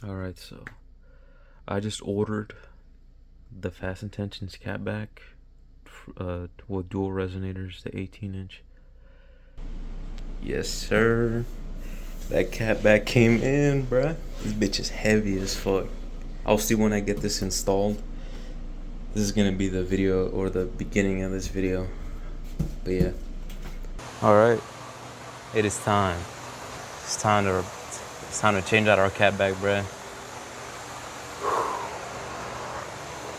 Alright, so I just ordered the Fast Intentions catback with dual resonators, the 18-inch. Yes, sir. That catback came in, bruh. This bitch is heavy as fuck. I'll see when I get this installed. This is gonna be the video or the beginning of this video. But yeah. Alright. It is time. It's time to change out our catback, bruh.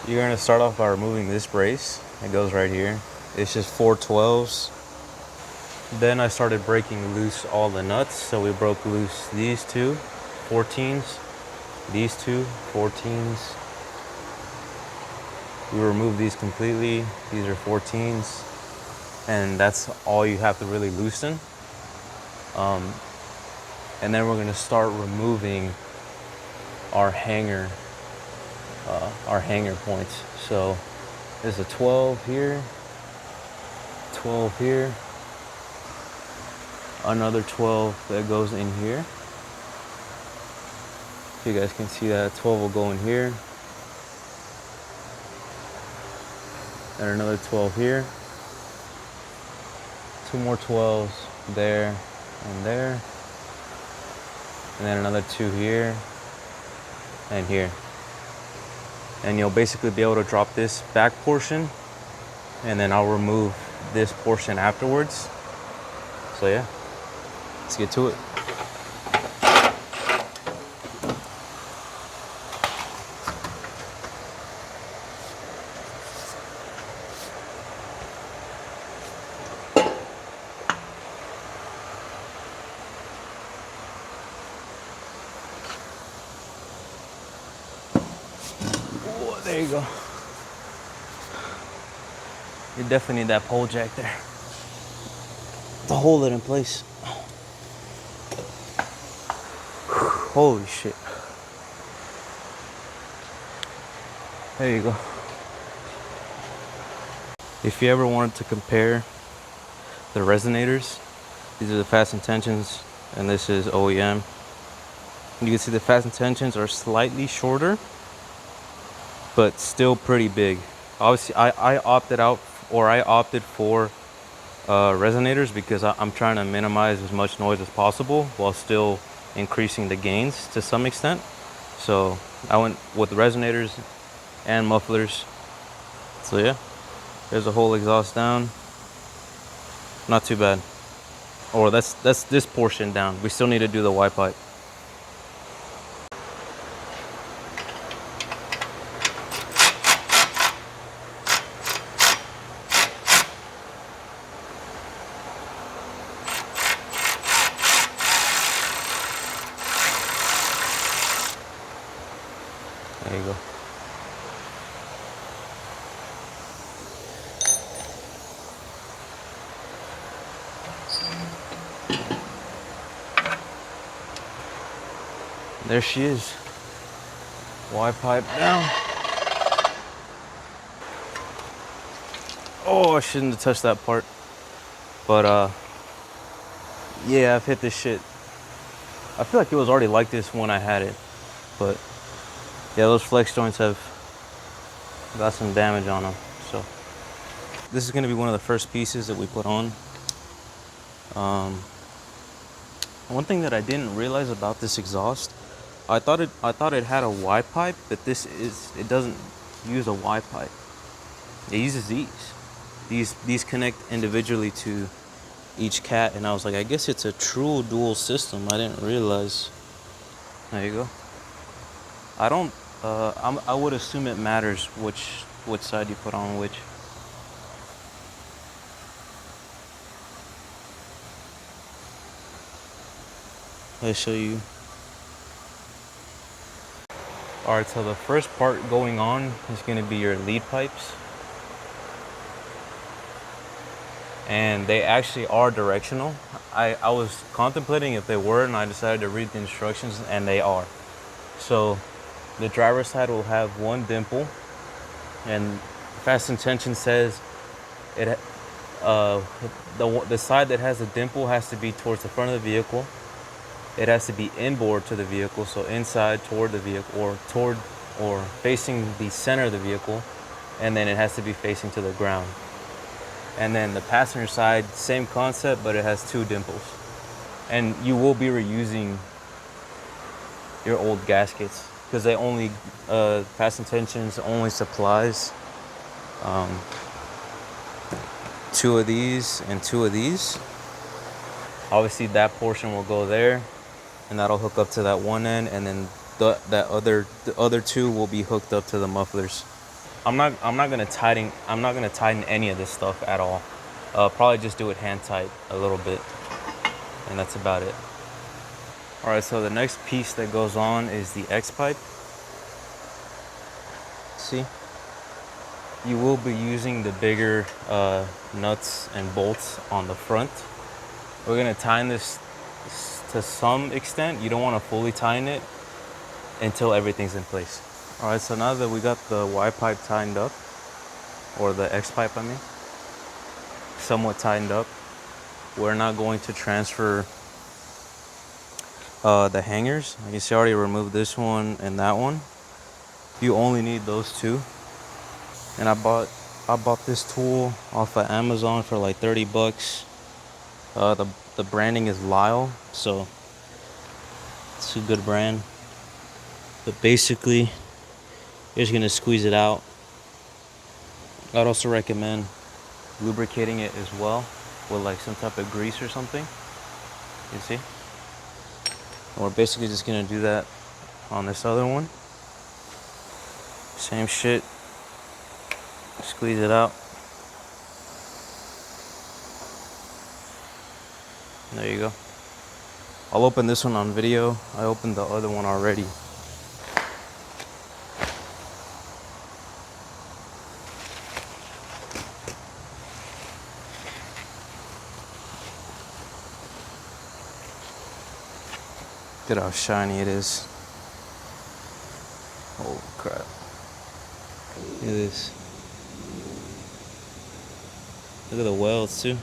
You're gonna start off by removing this brace. It goes right here. It's just 412s. Then I started breaking loose all the nuts. So we broke loose these two 14s, these two 14s. We removed these completely. These are 14s, and that's all you have to really loosen. And then we're gonna start removing our hanger points. So there's a 12 here, 12 here, another 12 that goes in here. So you guys can see that 12 will go in here, and another 12 here, two more 12s there and there, and then another two here and here. And you'll basically be able to drop this back portion, and then I'll remove this portion afterwards. So yeah, let's get to it. Oh, there you go. You definitely need that pole jack there to hold it in place. Holy shit. There you go. If you ever wanted to compare the resonators, these are the Fast Intentions and this is OEM. You can see the Fast Intentions are slightly shorter, but still pretty big. Obviously, I opted for resonators because I'm trying to minimize as much noise as possible while still increasing the gains to some extent. So I went with resonators and mufflers. So yeah, there's a whole exhaust down. Not too bad. Or that's this portion down. We still need to do the Y pipe. There you go. There she is. Y pipe down. Oh, I shouldn't have touched that part. But yeah, I've hit this shit. I feel like it was already like this when I had it, but yeah, those flex joints have got some damage on them. So this is going to be one of the first pieces that we put on. One thing that I didn't realize about this exhaust, I thought it had a Y pipe, but it doesn't use a Y pipe. It uses these connect individually to each cat, and I was like, I guess it's a true dual system. I didn't realize. There you go. I would assume it matters which side you put on which. I'll show you. Alright, so the first part going on is going to be your lead pipes. And they actually are directional. I was contemplating if they were, and I decided to read the instructions, and they are. So the driver's side will have one dimple, and Fast Intention says it the side that has a dimple has to be towards the front of the vehicle, it has to be inboard to the vehicle, so inside toward the vehicle, or facing the center of the vehicle, and then it has to be facing to the ground. And then the passenger side, same concept, but it has 2 dimples. And you will be reusing your old gaskets because they only, Fast Intentions only supplies 2 of these and 2 of these. Obviously that portion will go there, and that'll hook up to that one end, and then the other 2 will be hooked up to the mufflers. I'm not gonna tighten any of this stuff at all. Probably just do it hand tight a little bit, and that's about it. All right, so the next piece that goes on is the X pipe. See, you will be using the bigger nuts and bolts on the front. We're gonna tighten this to some extent. You don't want to fully tighten it until everything's in place. All right, so now that we got the Y pipe tightened up, or the X pipe, I mean, somewhat tightened up, we're not going to transfer the hangers. Like you see, I already removed this one and that one. You only need those 2. And I bought this tool off of Amazon for like 30 bucks. The branding is Lyle, so it's a good brand. But basically, you're just gonna squeeze it out. I'd also recommend lubricating it as well with like some type of grease or something. You see? And we're basically just gonna do that on this other one. Same shit. Squeeze it out. There you go. I'll open this one on video. I opened the other one already. Look at how shiny it is. Holy crap. Look at this. Look at the welds too.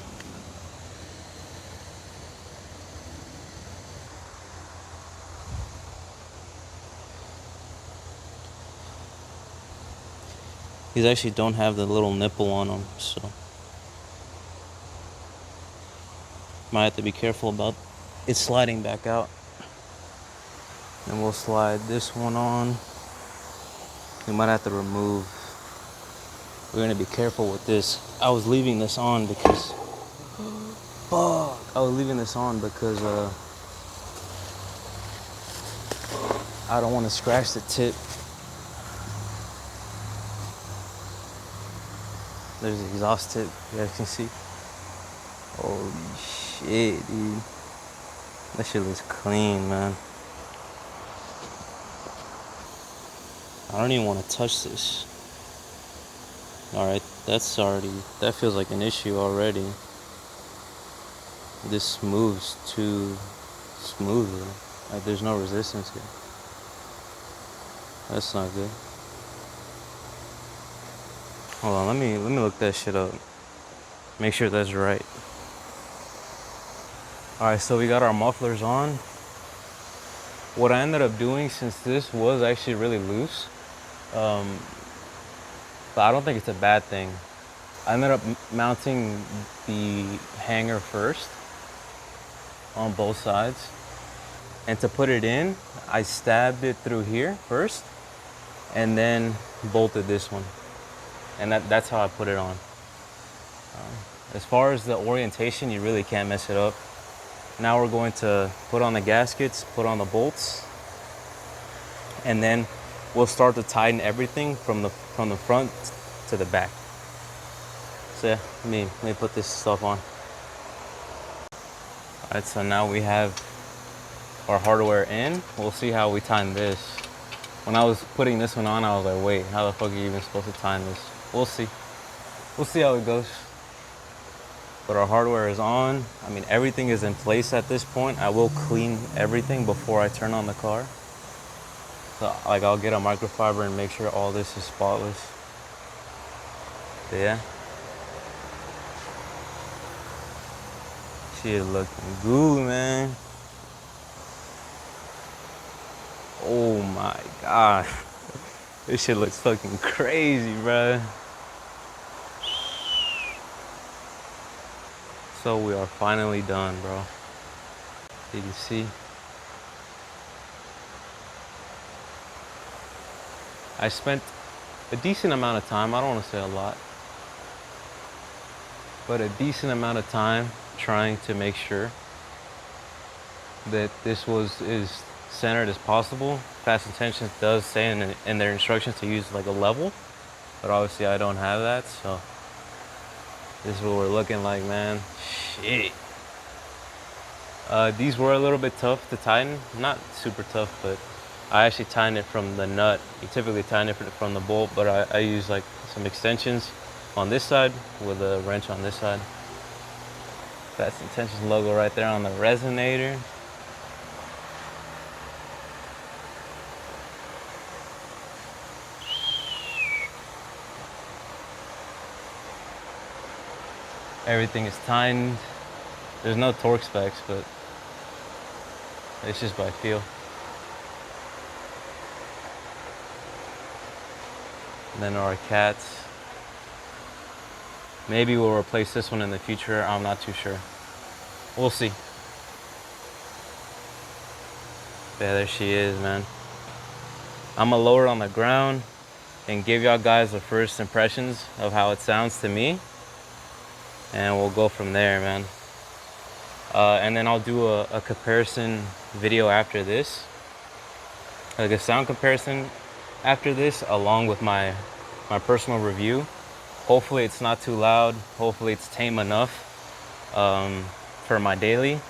These actually don't have the little nipple on them, so might have to be careful about it sliding back out. And we'll slide this one on. We might have to remove. We're gonna be careful with this. I was leaving this on because I don't want to scratch the tip. There's the exhaust tip, you guys can see. Holy shit, dude. That shit looks clean, man. I don't even want to touch this. Alright, that feels like an issue already. This moves too smoothly. Like there's no resistance here. That's not good. Hold on, let me look that shit up. Make sure that's right. Alright, so we got our mufflers on. What I ended up doing, since this was actually really loose, but I don't think it's a bad thing. I ended up mounting the hanger first on both sides. And to put it in, I stabbed it through here first and then bolted this one. And that's how I put it on. As far as the orientation, you really can't mess it up. Now we're going to put on the gaskets, put on the bolts, and then we'll start to tighten everything from the front to the back. So yeah, let me put this stuff on. All right, so now we have our hardware in. We'll see how we tighten this. When I was putting this one on, I was like, wait, how the fuck are you even supposed to tighten this? We'll see. We'll see how it goes. But our hardware is on. I mean, everything is in place at this point. I will clean everything before I turn on the car. So, like, I'll get a microfiber and make sure all this is spotless. But yeah. Shit looking good, man. Oh my god. This shit looks fucking crazy, bro. So we are finally done, bro. Did you see? I spent a decent amount of time, I don't want to say a lot, but a decent amount of time trying to make sure that this was as centered as possible. Fast Intentions does say in their instructions to use like a level, but obviously I don't have that, so this is what we're looking like, man. Shit. These were a little bit tough to tighten. Not super tough, but I actually tightened it from the nut. You typically tighten it from the bolt, but I use like some extensions on this side with a wrench on this side. Fast Intentions logo right there on the resonator. Everything is tightened. There's no torque specs, but it's just by feel. And then our cats. Maybe we'll replace this one in the future. I'm not too sure. We'll see. Yeah, there she is, man. I'm gonna lower it on the ground and give y'all guys the first impressions of how it sounds to me. And we'll go from there, man. And then I'll do a comparison video after this, like a sound comparison after this, along with my personal review. Hopefully it's not too loud. Hopefully it's tame enough for my daily.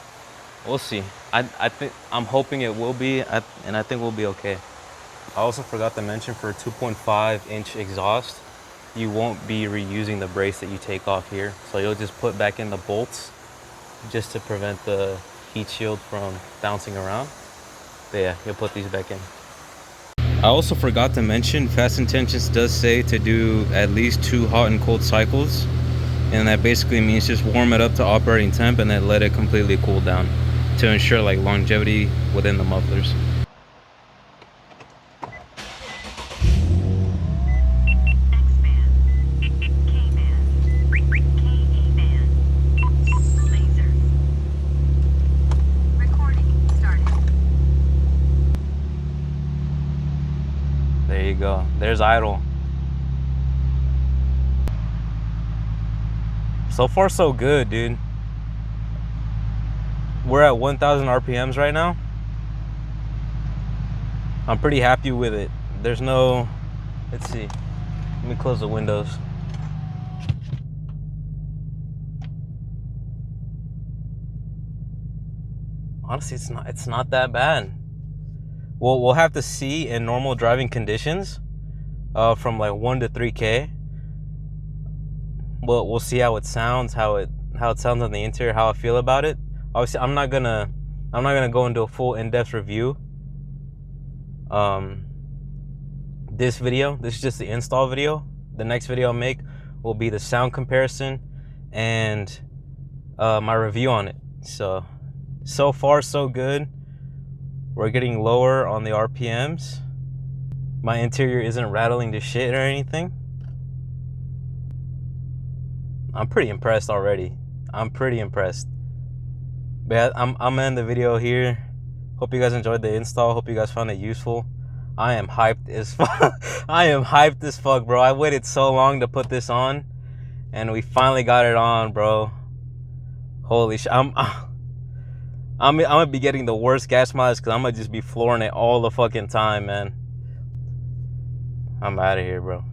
We'll see. I'm hoping it will be, and I think we'll be okay. I also forgot to mention, for a 2.5-inch exhaust, you won't be reusing the brace that you take off here. So you'll just put back in the bolts just to prevent the heat shield from bouncing around. But yeah, you'll put these back in. I also forgot to mention, Fast Intentions does say to do at least 2 hot and cold cycles. And that basically means just warm it up to operating temp and then let it completely cool down to ensure like longevity within the mufflers. There you go. There's idle. So far so good, dude. We're at 1,000 RPMs right now. I'm pretty happy with it. There's no, let's see. Let me close the windows. Honestly, it's not that bad. We'll have to see in normal driving conditions, from like 1 to 3K. We'll see how it sounds, how it sounds on the interior, how I feel about it. Obviously, I'm not gonna go into a full in-depth review. This is just the install video. The next video I'll make will be the sound comparison and my review on it. So far so good. We're getting lower on the RPMs. My interior isn't rattling to shit or anything. I'm pretty impressed already. I'm pretty impressed. But yeah, I'm gonna end the video here. Hope you guys enjoyed the install. Hope you guys found it useful. I am hyped as fuck. I am hyped as fuck, bro. I waited so long to put this on, and we finally got it on, bro. Holy shit. I'm gonna be getting the worst gas mileage because I'm gonna just be flooring it all the fucking time, man. I'm out of here, bro.